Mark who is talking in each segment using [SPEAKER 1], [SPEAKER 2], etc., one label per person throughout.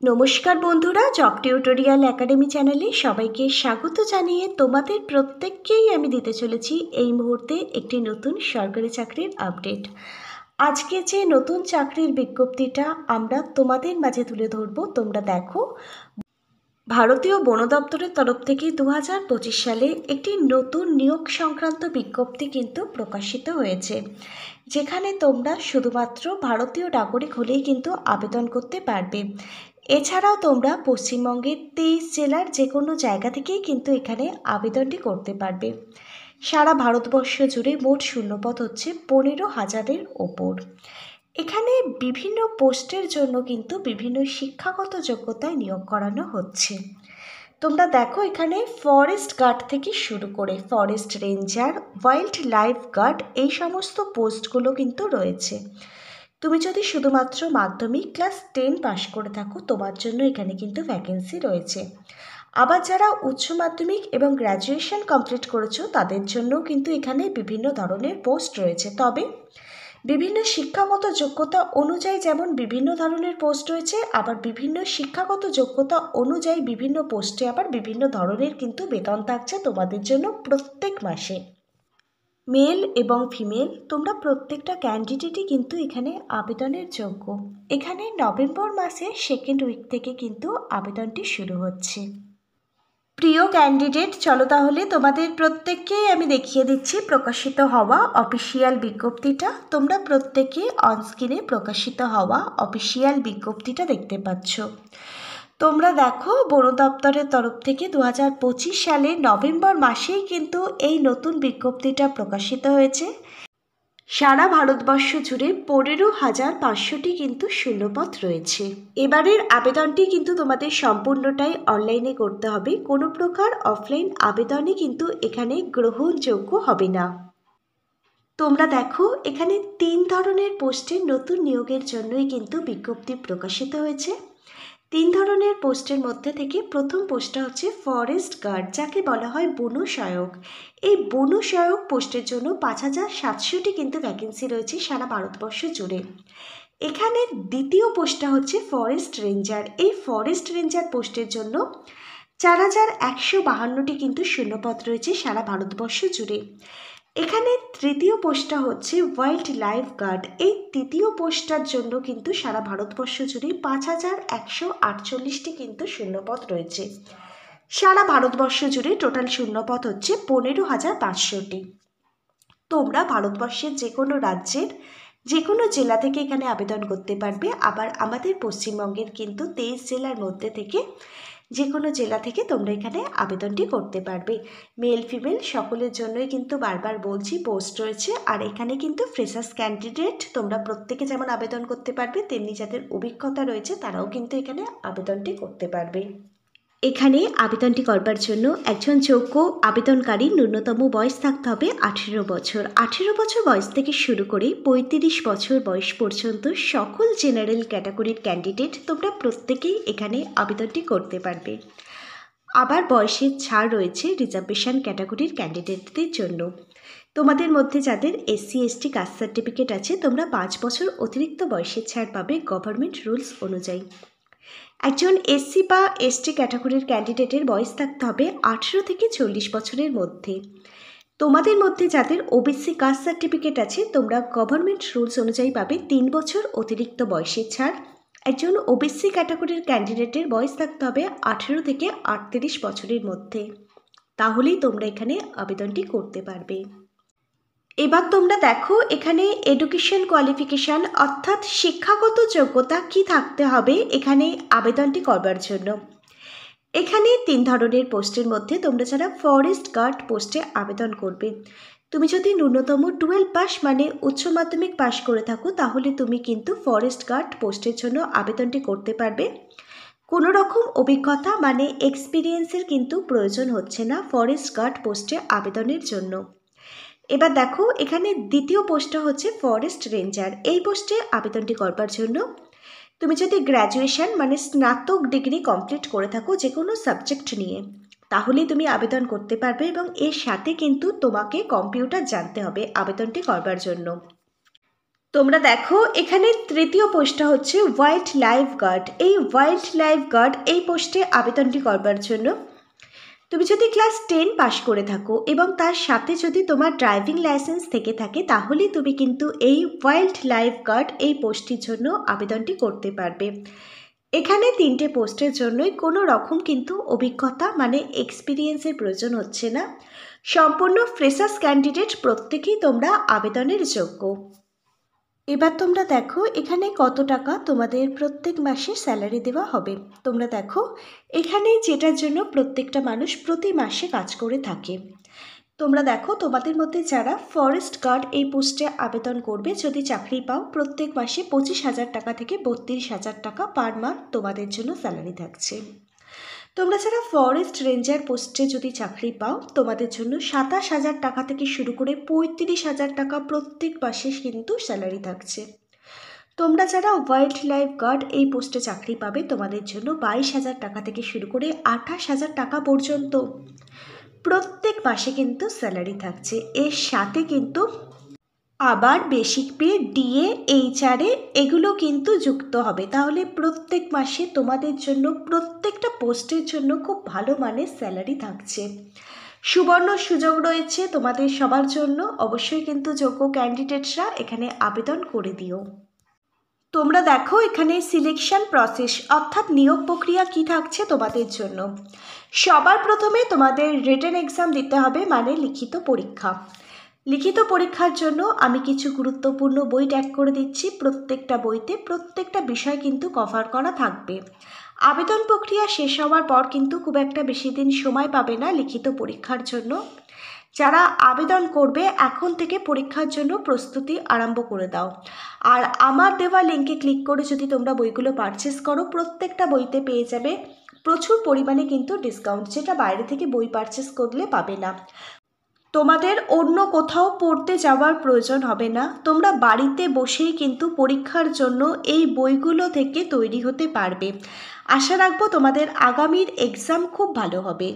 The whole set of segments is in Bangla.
[SPEAKER 1] নমস্কার বন্ধুরা, জব টিউটোরিয়াল একাডেমি চ্যানেলে সবাইকে স্বাগত জানিয়ে তোমাদের প্রত্যেককেই আমি দিতে চলেছি এই মুহূর্তে একটি নতুন সরকারি চাকরির আপডেট। আজকে যে নতুন চাকরির বিজ্ঞপ্তিটা আমরা তোমাদের মাঝে তুলে ধরবো, তোমরা দেখো। ভারতীয় বন দপ্তরের তরফ থেকে 2025 সালে একটি নতুন নিয়োগ সংক্রান্ত বিজ্ঞপ্তি কিন্তু প্রকাশিত হয়েছে, যেখানে তোমরা শুধুমাত্র ভারতীয় নাগরিক হলেই কিন্তু আবেদন করতে পারবে। এছাড়াও তোমরা পশ্চিমবঙ্গের 23 জেলার যে কোনো জায়গা থেকেই কিন্তু এখানে আবেদনটি করতে পারবে। সারা ভারতবর্ষ জুড়ে মোট শূন্যপদ হচ্ছে 15,000-এর ওপর। এখানে বিভিন্ন পোস্টের জন্য কিন্তু বিভিন্ন শিক্ষাগত যোগ্যতায় নিয়োগ করানো হচ্ছে। তোমরা দেখো, এখানে ফরেস্ট গার্ড থেকে শুরু করে forest ranger, wildlife guard, এই সমস্ত পোস্টগুলো কিন্তু রয়েছে। তুমি যদি শুধুমাত্র মাধ্যমিক ক্লাস 10 পাস করে থাকো, তোমার জন্য এখানে কিন্তু ভ্যাকেন্সি রয়েছে। আবার যারা উচ্চ মাধ্যমিক এবং গ্র্যাজুয়েশন কমপ্লিট করেছো, তাদের জন্যও কিন্তু এখানে বিভিন্ন ধরনের পোস্ট রয়েছে। তবে বিভিন্ন শিক্ষাগত যোগ্যতা অনুযায়ী যেমন বিভিন্ন ধরনের পোস্ট রয়েছে, আবার বিভিন্ন শিক্ষাগত যোগ্যতা অনুযায়ী বিভিন্ন পোস্টে আবার বিভিন্ন ধরনের কিন্তু বেতন থাকছে তোমাদের জন্য প্রত্যেক মাসে। মেল এবং ফিমেল তোমরা প্রত্যেকটা ক্যান্ডিডেটই কিন্তু এখানে আবেদনের যোগ্য। এখানে নভেম্বর মাসের সেকেন্ড উইক থেকে কিন্তু আবেদনটি শুরু হচ্ছে। প্রিয় ক্যান্ডিডেট, চলো তাহলে তোমাদের প্রত্যেককেই আমি দেখিয়ে দিচ্ছি প্রকাশিত হওয়া অফিসিয়াল বিজ্ঞপ্তিটা। তোমরা প্রত্যেকে অনস্ক্রিনে প্রকাশিত হওয়া অফিসিয়াল বিজ্ঞপ্তিটা দেখতে পাচ্ছ। তোমরা দেখো, বন দপ্তরের তরফ থেকে 2025 সালে নভেম্বর মাসেই কিন্তু এই নতুন বিজ্ঞপ্তিটা প্রকাশিত হয়েছে। সারা ভারতবর্ষ জুড়ে 15,500টি কিন্তু শূন্যপদ রয়েছে। এবারের আবেদনটি কিন্তু তোমাদের সম্পূর্ণটাই অনলাইনে করতে হবে। কোনো প্রকার অফলাইন আবেদনই কিন্তু এখানে গ্রহণযোগ্য হবে না। তোমরা দেখো, এখানে 3 ধরনের পোস্টের নতুন নিয়োগের জন্যই কিন্তু বিজ্ঞপ্তি প্রকাশিত হয়েছে। 3 ধরনের পোস্টের মধ্যে থেকে প্রথম পোস্টটা হচ্ছে ফরেস্ট গার্ড, যাকে বলা হয় বন সহায়ক। এই বন সহায়ক পোস্টের জন্য 5,700টি কিন্তু ভ্যাকেন্সি রয়েছে সারা ভারতবর্ষ জুড়ে। এখানে দ্বিতীয় পোস্টটা হচ্ছে ফরেস্ট রেঞ্জার। এই ফরেস্ট রেঞ্জার পোস্টের জন্য 4,152টি কিন্তু শূন্যপদ রয়েছে সারা ভারতবর্ষ জুড়ে। এখানে তৃতীয় পোস্টটা হচ্ছে ওয়াইল্ড লাইফ গার্ড। এই তৃতীয় পোস্টটার জন্য কিন্তু সারা ভারতবর্ষ জুড়ে 5,148টি কিন্তু শূন্যপদ রয়েছে। সারা ভারতবর্ষ জুড়ে টোটাল শূন্যপদ হচ্ছে 15,500টি। তোমরা ভারতবর্ষের যে কোনো রাজ্যের যে কোনো জেলা থেকে এখানে আবেদন করতে পারবে। আবার আমাদের পশ্চিমবঙ্গের কিন্তু 23 জেলার মধ্যে থেকে যে কোনো জেলা থেকে তোমরা এখানে আবেদনটি করতে পারবে। মেল ফিমেল সকলের জন্যই কিন্তু বারবার বলছি পোস্ট রয়েছে। আর এখানে কিন্তু ফ্রেশার্স ক্যান্ডিডেট তোমরা প্রত্যেকে যেমন আবেদন করতে পারবে, তেমনি যাদের অভিজ্ঞতা রয়েছে তারাও কিন্তু এখানে আবেদনটি করতে পারবে। এখানে আবেদনটি করবার জন্য একজন যোগ্য আবেদনকারী ন্যূনতম বয়স থাকতে হবে 18 বছর। 18 বছর বয়স থেকে শুরু করে 35 বছর বয়স পর্যন্ত সকল জেনারেল ক্যাটাগরির ক্যান্ডিডেট তোমরা প্রত্যেকেই এখানে আবেদনটি করতে পারবে। আবার বয়সের ছাড় রয়েছে রিজার্ভেশন ক্যাটাগরির ক্যান্ডিডেটদের জন্য। তোমাদের মধ্যে যাদের SC ST কাস্ট সার্টিফিকেট আছে, তোমরা 5 বছর অতিরিক্ত বয়সের ছাড় পাবে গভর্নমেন্ট রুলস অনুযায়ী। একজন SC বা ST ক্যাটাগরির ক্যান্ডিডেটের বয়স থাকতে হবে 18 থেকে 40 বছরের মধ্যে। তোমাদের মধ্যে যাদের OBC কাস্ট সার্টিফিকেট আছে, তোমরা গভর্নমেন্ট রুলস অনুযায়ী পাবে 3 বছর অতিরিক্ত বয়সের ছাড়। একজন OBC ক্যাটাগরির ক্যান্ডিডেটের বয়স থাকতে হবে 18 থেকে 38 বছরের মধ্যে। তাহলেই তোমরা এখানে আবেদনটি করতে পারবে। এবার তোমরা দেখো, এখানে এডুকেশন কোয়ালিফিকেশান অর্থাৎ শিক্ষাগত যোগ্যতা কি থাকতে হবে এখানে আবেদনটি করবার জন্য। এখানে 3 ধরনের পোস্টের মধ্যে তোমরা যারা ফরেস্ট গার্ড পোস্টে আবেদন করবে, তুমি যদি ন্যূনতম 12 পাস মানে উচ্চ মাধ্যমিক পাস করে থাকো, তাহলে তুমি কিন্তু ফরেস্ট গার্ড পোস্টের জন্য আবেদনটি করতে পারবে। কোনো রকম অভিজ্ঞতা মানে এক্সপিরিয়েন্সের কিন্তু প্রয়োজন হচ্ছে না ফরেস্ট গার্ড পোস্টে আবেদনের জন্য। এবার দেখো, এখানে দ্বিতীয় পোস্টটা হচ্ছে ফরেস্ট রেঞ্জার। এই পোস্টে আবেদনটি করবার জন্য তুমি যদি গ্র্যাজুয়েশন মানে স্নাতক ডিগ্রি কমপ্লিট করে থাকো যে কোনো সাবজেক্ট নিয়ে, তাহলেই তুমি আবেদন করতে পারবে। এবং এর সাথে কিন্তু তোমাকে কম্পিউটার জানতে হবে আবেদনটি করবার জন্য। তোমরা দেখো এখানে তৃতীয় পোস্টটা হচ্ছে ওয়াইল্ড লাইফ গার্ড। এই ওয়াইল্ড লাইফ গার্ড এই পোস্টে আবেদনটি করবার জন্য তুমি যদি ক্লাস 10 পাশ করে থাকো এবং তার সাথে যদি তোমার ড্রাইভিং লাইসেন্স থেকে থাকে তাহলেই তুমি কিন্তু এই ওয়াইল্ড লাইফ গার্ড এই পোস্টটির জন্য আবেদনটি করতে পারবে। এখানে 3টে পোস্টের জন্যই কোনো রকম কিন্তু অভিজ্ঞতা মানে এক্সপিরিয়েন্সের প্রয়োজন হচ্ছে না, সম্পূর্ণ ফ্রেশার্স ক্যান্ডিডেট প্রত্যেকেই তোমরা আবেদনের যোগ্য। এবার তোমরা দেখো এখানে কত টাকা তোমাদের প্রত্যেক মাসে স্যালারি দেওয়া হবে। তোমরা দেখো এখানে যেটার জন্য প্রত্যেকটা মানুষ প্রতি মাসে কাজ করে থাকে। তোমরা দেখো তোমাদের মধ্যে যারা ফরেস্ট গার্ড এই পোস্টে আবেদন করবে যদি চাকরি পাও প্রত্যেক মাসে 25,000 টাকা থেকে 32,000 টাকা পার মান্থ তোমাদের জন্য স্যালারি থাকছে। তোমরা যারা ফরেস্ট রেঞ্জার পোস্টে যদি চাকরি পাও তোমাদের জন্য 27,000 টাকা থেকে শুরু করে 35,000 টাকা প্রত্যেক মাসে কিন্তু স্যালারি থাকছে। তোমরা যারা ওয়াইল্ড লাইফ গার্ড এই পোস্টে চাকরি পাবে তোমাদের জন্য 22,000 টাকা থেকে শুরু করে 28,000 টাকা পর্যন্ত প্রত্যেক মাসে কিন্তু স্যালারি থাকছে। এর সাথে কিন্তু আবার বেসিক পে, ডিএ, এইচআরএ এগুলো কিন্তু যুক্ত হবে। তাহলে প্রত্যেক মাসে তোমাদের জন্য প্রত্যেকটা পোস্টের জন্য খুব ভালো মানের স্যালারি থাকছে। সুবর্ণ সুযোগ রয়েছে তোমাদের সবার জন্য। অবশ্যই কিন্তু যোগ্য ক্যান্ডিডেটরা এখানে আবেদন করে দিও। তোমরা দেখো এখানে সিলেকশন প্রসেস অর্থাৎ নিয়োগ প্রক্রিয়া কি থাকছে তোমাদের জন্য। সবার প্রথমে তোমাদের রিটেন এক্সাম দিতে হবে মানে লিখিত পরীক্ষা। লিখিত পরীক্ষার জন্য আমি কিছু গুরুত্বপূর্ণ বই ট্যাগ করে দিচ্ছি। প্রত্যেকটা বইতে প্রত্যেকটা বিষয় কিন্তু কভার করা থাকবে। আবেদন প্রক্রিয়া শেষ হওয়ার পর কিন্তু খুব একটা বেশি দিন সময় পাবে না লিখিত পরীক্ষার জন্য। যারা আবেদন করবে এখন থেকে পরীক্ষার জন্য প্রস্তুতি আরম্ভ করে দাও। আর আমার দেওয়া লিঙ্কে ক্লিক করে যদি তোমরা বইগুলো পারচেস করো প্রত্যেকটা বইতে পেয়ে যাবে প্রচুর পরিমাণে কিন্তু ডিসকাউন্ট, যেটা বাইরে থেকে বই পারচেস করলে পাবে না। তোমাদের অন্য কোথাও পড়তে যাওয়ার প্রয়োজন হবে না। তোমরা বাড়িতে বসেই কিন্তু পরীক্ষার জন্য এই বইগুলো থেকে তৈরি হতে পারবে। আশা রাখবো তোমাদের আগামীর এক্সাম খুব ভালো হবে।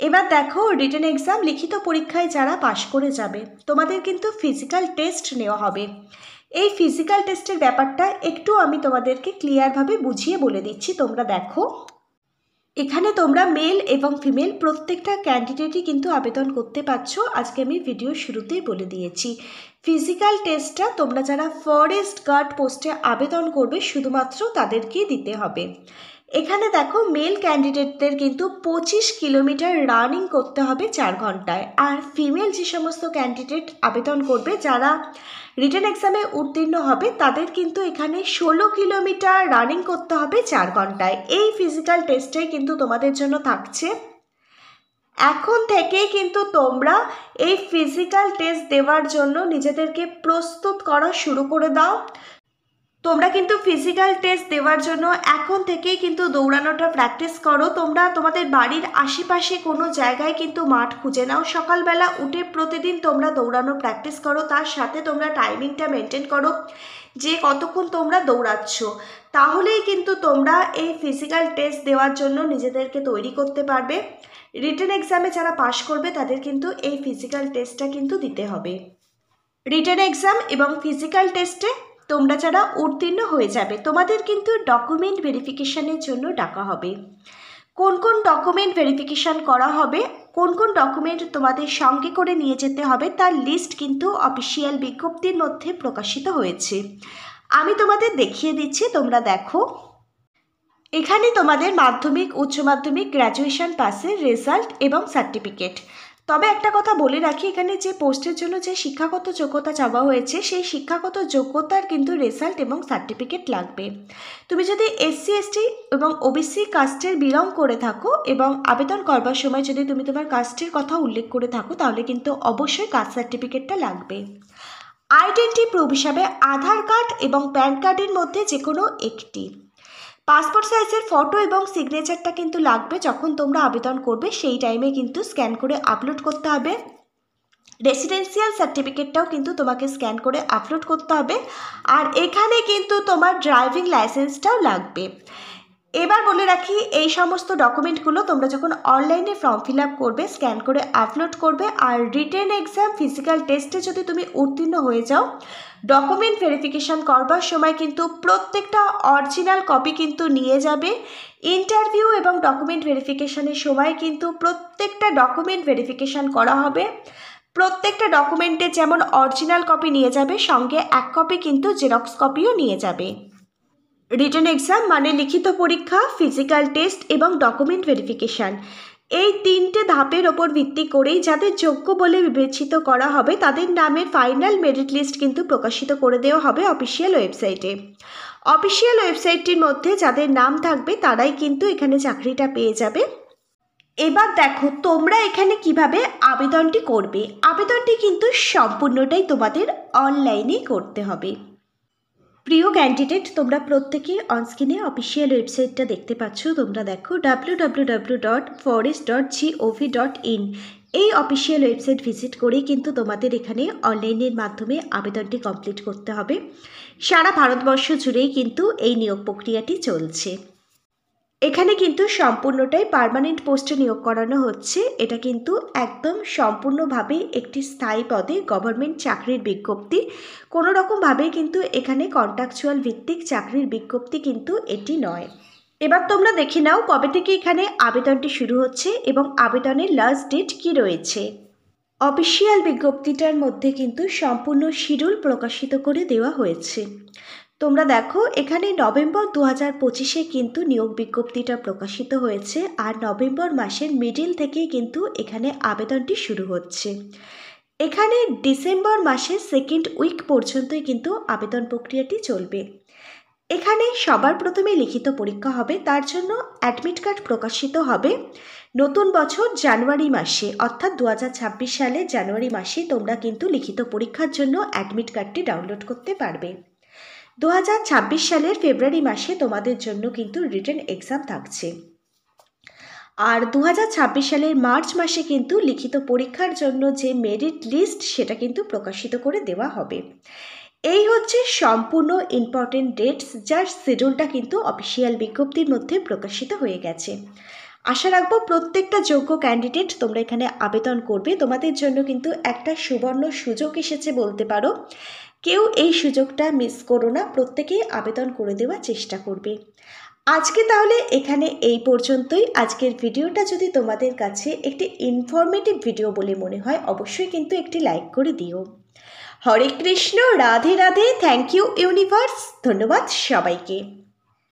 [SPEAKER 1] এবার দেখো রিটেন এক্সাম লিখিত পরীক্ষায় যারা পাশ করে যাবে তোমাদের কিন্তু ফিজিক্যাল টেস্ট নেওয়া হবে। এই ফিজিক্যাল টেস্টের ব্যাপারটা একটু আমি তোমাদেরকে ক্লিয়ারভাবে বুঝিয়ে বলে দিচ্ছি। তোমরা দেখো এখানে তোমরা মেল এবং ফিমেল প্রত্যেকটা ক্যান্ডিডেটই কিন্তু আবেদন করতে পারছো। আজকে আমি ভিডিও শুরুতেই বলে দিয়েছি ফিজিক্যাল টেস্টটা তোমরা যারা ফরেস্ট গার্ড পোস্টে আবেদন করবে শুধুমাত্র তাদেরকেই দিতে হবে। এখানে দেখো মেল ক্যান্ডিডেটদের কিন্তু 25 কিলোমিটার রানিং করতে হবে 4 ঘন্টায়। আর ফিমেল যে সমস্ত ক্যান্ডিডেট আবেদন করবে যারা রিটেন এক্সামে উত্তীর্ণ হবে তাদের কিন্তু এখানে 16 কিলোমিটার রানিং করতে হবে 4 ঘন্টায়। এই ফিজিক্যাল টেস্টটাই কিন্তু তোমাদের জন্য থাকছে। এখন থেকেই কিন্তু তোমরা এই ফিজিক্যাল টেস্ট দেওয়ার জন্য নিজেদেরকে প্রস্তুত করা শুরু করে দাও। তোমরা কিন্তু ফিজিক্যাল টেস্ট দেওয়ার জন্য এখন থেকেই কিন্তু দৌড়ানোটা প্র্যাকটিস করো। তোমরা তোমাদের বাড়ির আশেপাশে কোনো জায়গায় কিন্তু মাঠ খুঁজে নাও, সকালবেলা উঠে প্রতিদিন তোমরা দৌড়ানো প্র্যাকটিস করো। তার সাথে তোমরা টাইমিংটা মেনটেন করো যে কতক্ষণ তোমরা দৌড়াচ্ছ। তাহলেই কিন্তু তোমরা এই ফিজিক্যাল টেস্ট দেওয়ার জন্য নিজেদেরকে তৈরি করতে পারবে। রিটেন এক্সামে যারা পাশ করবে তাদের কিন্তু এই ফিজিক্যাল টেস্টটা কিন্তু দিতে হবে। রিটেন এক্সাম এবং ফিজিক্যাল টেস্টে তোমরা যারা উত্তীর্ণ হয়ে যাবে তোমাদের কিন্তু ডকুমেন্ট ভেরিফিকেশানের জন্য ডাকা হবে। কোন কোন ডকুমেন্ট ভেরিফিকেশান করা হবে, কোন কোন ডকুমেন্ট তোমাদের সঙ্গে করে নিয়ে যেতে হবে তার লিস্ট কিন্তু অফিসিয়াল বিজ্ঞপ্তির মধ্যে প্রকাশিত হয়েছে। আমি তোমাদের দেখিয়ে দিচ্ছি। তোমরা দেখো এখানে তোমাদের মাধ্যমিক, উচ্চ মাধ্যমিক, গ্র্যাজুয়েশন পাসের রেজাল্ট এবং সার্টিফিকেট। তবে একটা কথা বলে রাখি, এখানে যে পোস্টের জন্য যে শিক্ষাগত যোগ্যতা চাওয়া হয়েছে সেই শিক্ষাগত যোগ্যতার কিন্তু রেজাল্ট এবং সার্টিফিকেট লাগবে। তুমি যদি এসসি এসটি এবং ওবিসি কাস্টের বিলং করে থাকো এবং আবেদন করবার সময় যদি তুমি তোমার কাস্টের কথা উল্লেখ করে থাকো তাহলে কিন্তু অবশ্যই কাস্ট সার্টিফিকেটটা লাগবে। আইডেন্টি প্রুফ হিসাবে আধার কার্ড এবং প্যান কার্ডের মধ্যে যে কোনো একটি। পাসপোর্ট সাইজের ফটো এবং সিগনেচারটা কিন্তু লাগবে। যখন তোমরা আবেদন করবে সেই টাইমে কিন্তু স্ক্যান করে আপলোড করতে হবে। রেসিডেন্সিয়াল সার্টিফিকেটটাও কিন্তু তোমাকে স্ক্যান করে আপলোড করতে হবে। আর এখানে কিন্তু তোমার ড্রাইভিং লাইসেন্সটাও লাগবে। এবার বলে রাখি, এই সমস্ত ডকুমেন্টগুলো তোমরা যখন অনলাইনে ফর্ম ফিল আপ করবে, স্ক্যান করে আপলোড করবে, আর রিটেন এক্সাম ফিজিক্যাল টেস্টে যদি তুমি উত্তীর্ণ হয়ে যাও, ডকুমেন্ট ভেরিফিকেশান করবার সময় কিন্তু প্রত্যেকটা অরিজিনাল কপি কিন্তু নিয়ে যাবে। ইন্টারভিউ এবং ডকুমেন্ট ভেরিফিকেশানের সময় কিন্তু প্রত্যেকটা ডকুমেন্ট ভেরিফিকেশান করা হবে। প্রত্যেকটা ডকুমেন্টে যেমন অরিজিনাল কপি নিয়ে যাবে, সঙ্গে এক কপি কিন্তু জেরক্স কপিও নিয়ে যাবে। রিটেন এক্সাম মানে লিখিত পরীক্ষা, ফিজিক্যাল টেস্ট এবং ডকুমেন্ট ভেরিফিকেশান, এই তিনটে ধাপের ওপর ভিত্তি করেই যাদের যোগ্য বলে বিবেচিত করা হবে তাদের নামের ফাইনাল মেরিট লিস্ট কিন্তু প্রকাশিত করে দেওয়া হবে অফিসিয়াল ওয়েবসাইটে। অফিসিয়াল ওয়েবসাইটটির মধ্যে যাদের নাম থাকবে তারাই কিন্তু এখানে চাকরিটা পেয়ে যাবে। এবার দেখো তোমরা এখানে কিভাবে আবেদনটি করবে। আবেদনটি কিন্তু সম্পূর্ণটাই তোমাদের অনলাইনেই করতে হবে। প্রিয় ক্যান্ডিডেট, তোমরা প্রত্যেকেই অনস্ক্রিনে অফিসিয়াল ওয়েবসাইটটা দেখতে পাচ্ছ। তোমরা দেখো www.forest.gov.in, এই অফিসিয়াল ওয়েবসাইট ভিজিট করেই কিন্তু তোমাদের এখানে অনলাইনের মাধ্যমে আবেদনটি কমপ্লিট করতে হবে। সারা ভারতবর্ষ জুড়েই কিন্তু এই নিয়োগ প্রক্রিয়াটি চলছে। এখানে কিন্তু সম্পূর্ণটাই পার্মানেন্ট পোস্টে নিয়োগ করানো হচ্ছে। এটা কিন্তু একদম সম্পূর্ণভাবে একটি স্থায়ী পদে গভর্নমেন্ট চাকরির বিজ্ঞপ্তি। কোনো রকমভাবেই কিন্তু এখানে কন্ট্রাকচুয়াল ভিত্তিক চাকরির বিজ্ঞপ্তি কিন্তু এটি নয়। এবার তোমরা দেখে নাও কবে থেকে এখানে আবেদনটি শুরু হচ্ছে এবং আবেদনের লাস্ট ডেট কী রয়েছে। অফিসিয়াল বিজ্ঞপ্তিটার মধ্যে কিন্তু সম্পূর্ণ শিডিউল প্রকাশিত করে দেওয়া হয়েছে। তোমরা দেখো এখানে নভেম্বর 2025-এ কিন্তু নিয়োগ বিজ্ঞপ্তিটা প্রকাশিত হয়েছে, আর নভেম্বর মাসের মিডিল থেকেই কিন্তু এখানে আবেদনটি শুরু হচ্ছে। এখানে ডিসেম্বর মাসের সেকেন্ড উইক পর্যন্তই কিন্তু আবেদন প্রক্রিয়াটি চলবে। এখানে সবার প্রথমে লিখিত পরীক্ষা হবে, তার জন্য অ্যাডমিট কার্ড প্রকাশিত হবে নতুন বছর জানুয়ারি মাসে, অর্থাৎ 2026 সালের জানুয়ারি মাসে তোমরা কিন্তু লিখিত পরীক্ষার জন্য অ্যাডমিট কার্ডটি ডাউনলোড করতে পারবে। 2026 সালের ফেব্রুয়ারি মাসে তোমাদের জন্য কিন্তু রিটেন এক্সাম থাকছে, আর 2026 সালের মার্চ মাসে কিন্তু লিখিত পরীক্ষার জন্য যে মেরিট লিস্ট সেটা কিন্তু প্রকাশিত করে দেওয়া হবে। এই হচ্ছে সম্পূর্ণ ইম্পর্টেন্ট ডেটস, যার শিডিউলটা কিন্তু অফিসিয়াল বিজ্ঞপ্তির মধ্যে প্রকাশিত হয়ে গেছে। আশা রাখবো প্রত্যেকটা যোগ্য ক্যান্ডিডেট তোমরা এখানে আবেদন করবে। তোমাদের জন্য কিন্তু একটা সুবর্ণ সুযোগ এসেছে বলতে পারো। কেউ এই সুযোগটা মিস করো না, প্রত্যেকেই আবেদন করে দেওয়ার চেষ্টা করবে। আজকে তাহলে এখানে এই পর্যন্তই। আজকের ভিডিওটা যদি তোমাদের কাছে একটি ইনফরমেটিভ ভিডিও বলে মনে হয় অবশ্যই কিন্তু একটি লাইক করে দিও। Hare Krishna, Radhe Radhe, thank you universe, ধন্যবাদ সবাইকে।